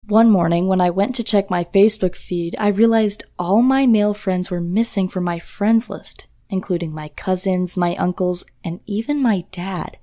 One morning, when I went to check my Facebook feed, I realized all my male friends were missing from my friends list, including my cousins, my uncles, and even my dad.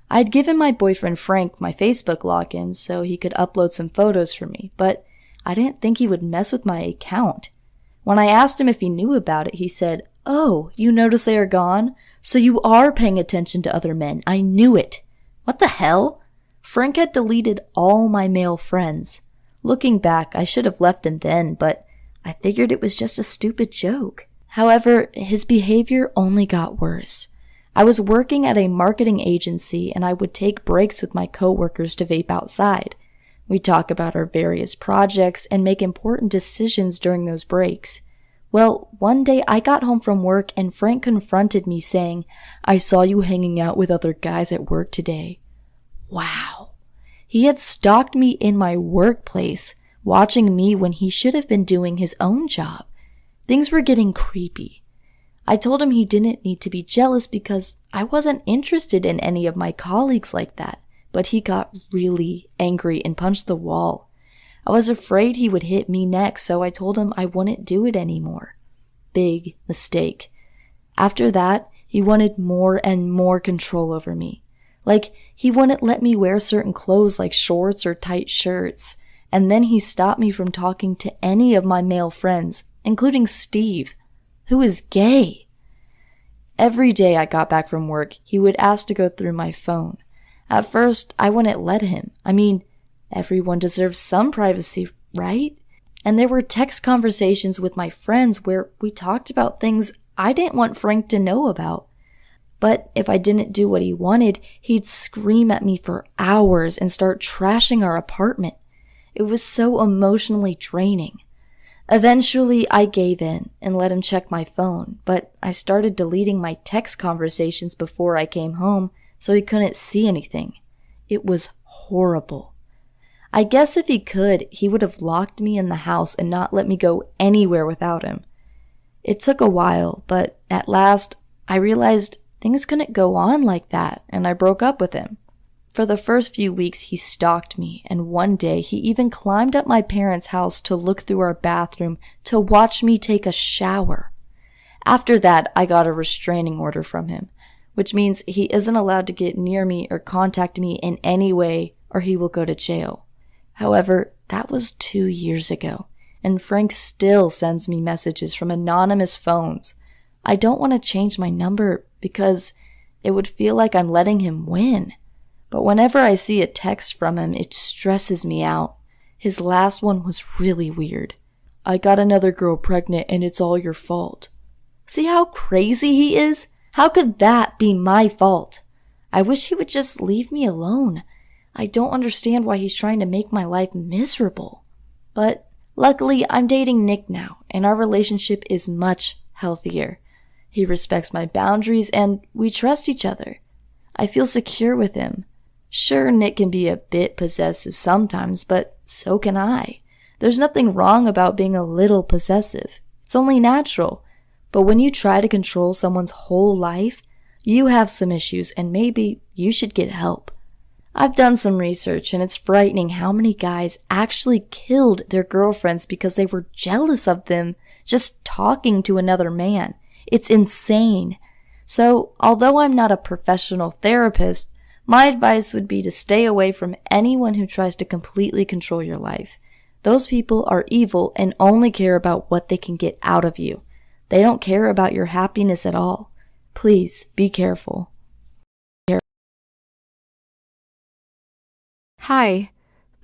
I'd given my boyfriend Frank my Facebook login so he could upload some photos for me, but I didn't think he would mess with my account. When I asked him if he knew about it, he said, "Oh, you notice they are gone? So you are paying attention to other men. I knew it." What the hell? Frank had deleted all my male friends. Looking back, I should have left him then, but I figured it was just a stupid joke. However, his behavior only got worse. I was working at a marketing agency and I would take breaks with my coworkers to vape outside. We'd talk about our various projects and make important decisions during those breaks. Well, one day I got home from work and Frank confronted me saying, "I saw you hanging out with other guys at work today." Wow. He had stalked me in my workplace, watching me when he should have been doing his own job. Things were getting creepy. I told him he didn't need to be jealous because I wasn't interested in any of my colleagues like that, but he got really angry and punched the wall. I was afraid he would hit me next, so I told him I wouldn't do it anymore. Big mistake. After that, he wanted more and more control over me. Like, he wouldn't let me wear certain clothes like shorts or tight shirts. And then he stopped me from talking to any of my male friends, including Steve, who is gay. Every day I got back from work, he would ask to go through my phone. At first, I wouldn't let him. I mean, everyone deserves some privacy, right? And there were text conversations with my friends where we talked about things I didn't want Frank to know about. But if I didn't do what he wanted, he'd scream at me for hours and start trashing our apartment. It was so emotionally draining. Eventually, I gave in and let him check my phone, but I started deleting my text conversations before I came home so he couldn't see anything. It was horrible. I guess if he could, he would have locked me in the house and not let me go anywhere without him. It took a while, but at last, I realized things couldn't go on like that, and I broke up with him. For the first few weeks, he stalked me, and one day he even climbed up my parents' house to look through our bathroom to watch me take a shower. After that, I got a restraining order from him, which means he isn't allowed to get near me or contact me in any way, or he will go to jail. However, that was 2 years ago, and Frank still sends me messages from anonymous phones. I don't want to change my number because it would feel like I'm letting him win. But whenever I see a text from him, it stresses me out. His last one was really weird. "I got another girl pregnant and it's all your fault." See how crazy he is? How could that be my fault? I wish he would just leave me alone. I don't understand why he's trying to make my life miserable. But luckily, I'm dating Nick now, and our relationship is much healthier. He respects my boundaries, and we trust each other. I feel secure with him. Sure, Nick can be a bit possessive sometimes, but so can I. There's nothing wrong about being a little possessive. It's only natural. But when you try to control someone's whole life, you have some issues, and maybe you should get help. I've done some research, and it's frightening how many guys actually killed their girlfriends because they were jealous of them just talking to another man. It's insane. So, although I'm not a professional therapist, my advice would be to stay away from anyone who tries to completely control your life. Those people are evil and only care about what they can get out of you. They don't care about your happiness at all. Please be careful. Hi,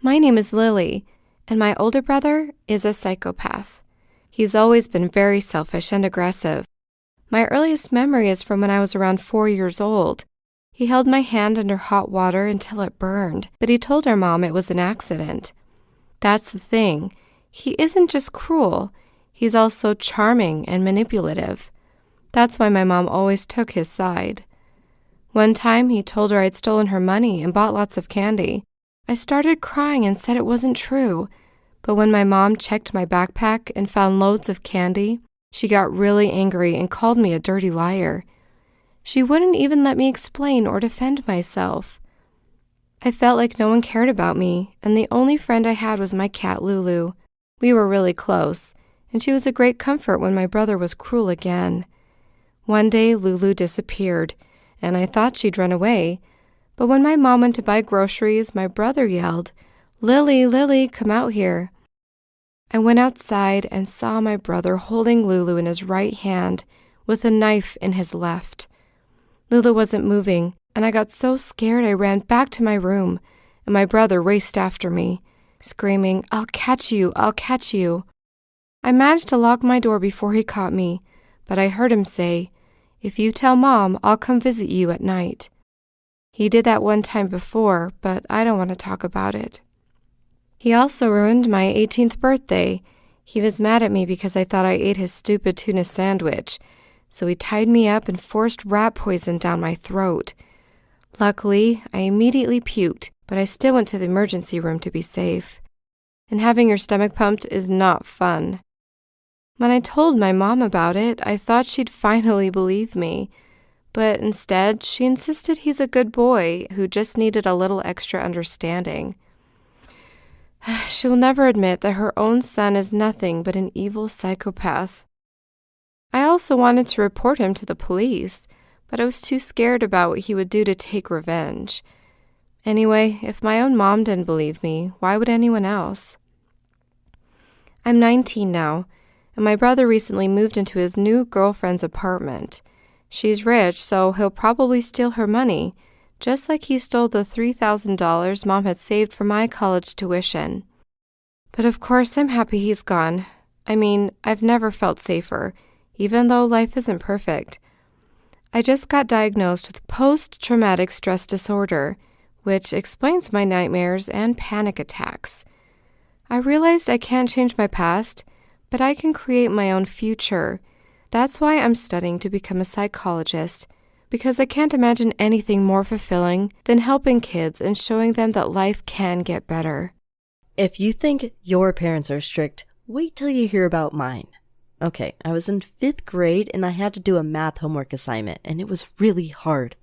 my name is Lily, and my older brother is a psychopath. He's always been very selfish and aggressive. My earliest memory is from when I was around 4 years old. He held my hand under hot water until it burned, but he told our mom it was an accident. That's the thing. He isn't just cruel. He's also charming and manipulative. That's why my mom always took his side. One time he told her I'd stolen her money and bought lots of candy. I started crying and said it wasn't true, but when my mom checked my backpack and found loads of candy, she got really angry and called me a dirty liar. She wouldn't even let me explain or defend myself. I felt like no one cared about me, and the only friend I had was my cat Lulu. We were really close, and she was a great comfort when my brother was cruel again. One day, Lulu disappeared, and I thought she'd run away. But when my mom went to buy groceries, my brother yelled, "Lily, Lily, come out here." I went outside and saw my brother holding Lulu in his right hand with a knife in his left. Lulu wasn't moving, and I got so scared I ran back to my room, and my brother raced after me, screaming, "I'll catch you, I'll catch you." I managed to lock my door before he caught me, but I heard him say, "If you tell Mom, I'll come visit you at night." He did that one time before, but I don't want to talk about it. He also ruined my 18th birthday. He was mad at me because I thought I ate his stupid tuna sandwich, so he tied me up and forced rat poison down my throat. Luckily, I immediately puked, but I still went to the emergency room to be safe. And having your stomach pumped is not fun. When I told my mom about it, I thought she'd finally believe me. But instead, she insisted he's a good boy who just needed a little extra understanding. She'll never admit that her own son is nothing but an evil psychopath. I also wanted to report him to the police, but I was too scared about what he would do to take revenge. Anyway, if my own mom didn't believe me, why would anyone else? I'm 19 now, and my brother recently moved into his new girlfriend's apartment. She's rich, so he'll probably steal her money, just like he stole the $3,000 Mom had saved for my college tuition. But of course, I'm happy he's gone. I mean, I've never felt safer, even though life isn't perfect. I just got diagnosed with post-traumatic stress disorder, which explains my nightmares and panic attacks. I realized I can't change my past, but I can create my own future. That's why I'm studying to become a psychologist, because I can't imagine anything more fulfilling than helping kids and showing them that life can get better. If you think your parents are strict, wait till you hear about mine. Okay, I was in 5th grade and I had to do a math homework assignment, and it was really hard.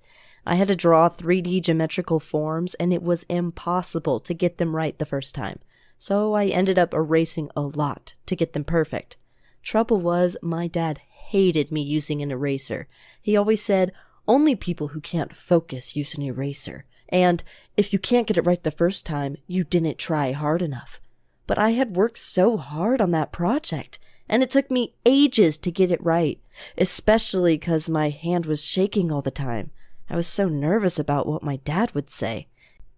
I had to draw 3D geometrical forms, and it was impossible to get them right the first time. So I ended up erasing a lot to get them perfect. Trouble was, my dad hated me using an eraser. He always said, only people who can't focus use an eraser. And if you can't get it right the first time, you didn't try hard enough. But I had worked so hard on that project, and it took me ages to get it right, especially because my hand was shaking all the time. I was so nervous about what my dad would say.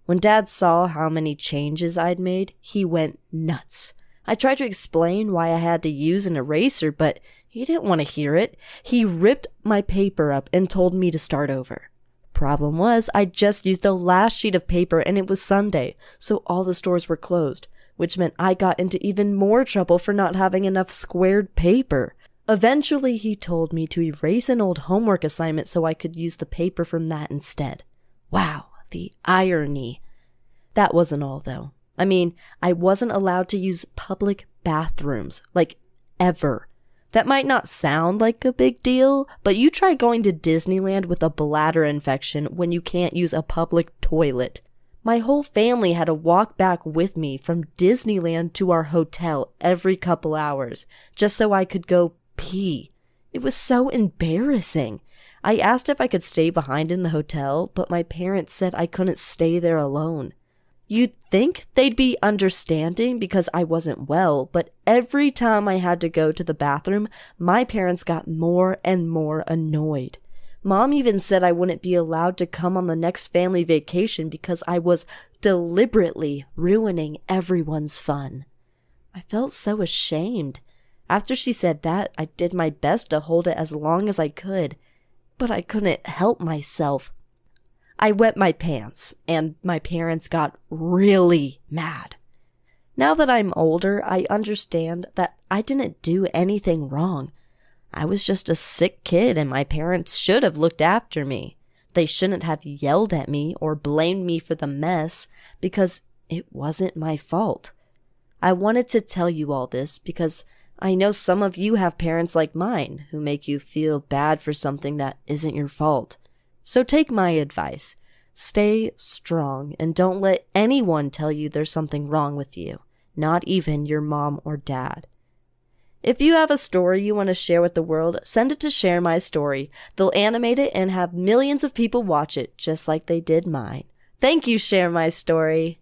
When Dad saw how many changes I'd made, he went nuts. I tried to explain why I had to use an eraser, but he didn't want to hear it. He ripped my paper up and told me to start over. Problem was, I just used the last sheet of paper and it was Sunday, so all the stores were closed, which meant I got into even more trouble for not having enough squared paper. Eventually, he told me to erase an old homework assignment so I could use the paper from that instead. Wow, the irony. That wasn't all, though. I mean, I wasn't allowed to use public bathrooms, like, ever. That might not sound like a big deal, but you try going to Disneyland with a bladder infection when you can't use a public toilet. My whole family had to walk back with me from Disneyland to our hotel every couple hours, just so I could go pee. It was so embarrassing. I asked if I could stay behind in the hotel, but my parents said I couldn't stay there alone. You'd think they'd be understanding because I wasn't well, but every time I had to go to the bathroom, my parents got more and more annoyed. Mom even said I wouldn't be allowed to come on the next family vacation because I was deliberately ruining everyone's fun. I felt so ashamed. After she said that, I did my best to hold it as long as I could, but I couldn't help myself. I wet my pants, and my parents got really mad. Now that I'm older, I understand that I didn't do anything wrong. I was just a sick kid, and my parents should have looked after me. They shouldn't have yelled at me or blamed me for the mess, because it wasn't my fault. I wanted to tell you all this because I know some of you have parents like mine who make you feel bad for something that isn't your fault. So take my advice. Stay strong and don't let anyone tell you there's something wrong with you, not even your mom or dad. If you have a story you want to share with the world, send it to Share My Story. They'll animate it and have millions of people watch it, just like they did mine. Thank you, Share My Story.